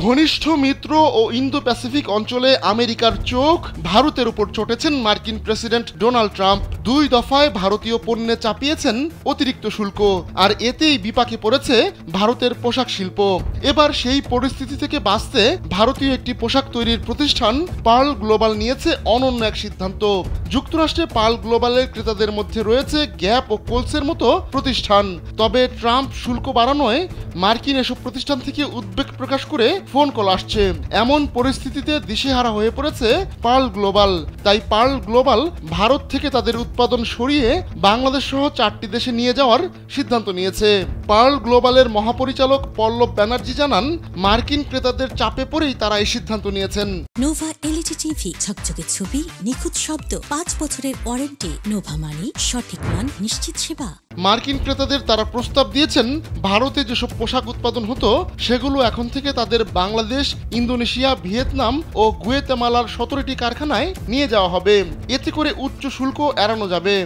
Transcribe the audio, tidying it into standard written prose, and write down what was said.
ঘনিষ্ঠ মিত্র ও Indo Pacific অঞ্চলে আমেরিকার চোখ ভারতের উপর চটেছেন মার্কিন প্রেসিডেন্ট ডোনাল্ড ট্রাম্প। 2 দফায় ভারতীয় পণ্যে চাপিয়েছেন অতিরিক্ত শুল্ক, আর এতেই বিপাকে পড়েছে ভারতের পোশাক শিল্প। এবার সেই পরিস্থিতি থেকে বাঁচতে ভারতীয় একটি পোশাক তৈরির প্রতিষ্ঠান পার্ল গ্লোবাল নিয়েছে অনন্য এক সিদ্ধান্ত। যুক্তরাষ্ট্রে পার্ল গ্লোবালের ক্রেতাদের মধ্যে রয়েছে গ্যাপ ও কোলসের মতো প্রতিষ্ঠান। তবে ট্রাম্প শুল্ক বাড়ানোয় মার্কিন এসব প্রতিষ্ঠান থেকে উদ্বেগ প্রকাশ করে ফোন কল আসছে। এমন পরিস্থিতিতে দিশেহারা হয়ে পড়েছে পার্ল গ্লোবাল। তাই পার্ল গ্লোবাল ভারত থেকে তাদের উৎপাদন সরিয়ে বাংলাদেশ সহ 4টি দেশে নিয়ে যাওয়ার সিদ্ধান্ত নিয়েছে। পার্ল গ্লোবালের মহাপরিচালক পল্লব ব্যানার্জি জানান, মার্কিন ক্রেতাদের চাপে পড়েই তারা এই সিদ্ধান্ত নিয়েছেন। নোভা এলইডি টিভি, ঝকঝকে ছবি, নিখুঁত শব্দ, 5 বছরের ওয়ারেন্টি। নোভা মানে সঠিক মান, নিশ্চিত সেবা। মার্কিন ক্রেতাদের তারা প্রস্তাব দিয়েছেন, ভারতে যেসব পোশাক উৎপাদন হতো সেগুলো এখন থেকে তাদের বাংলাদেশ, ইন্দোনেশিয়া, ভিয়েতনাম ও গুয়েতেমালার 17টি কারখানায় নিয়ে যাওয়া হবে। এতে করে উচ্চ শুল্ক এড়ানো যাবে।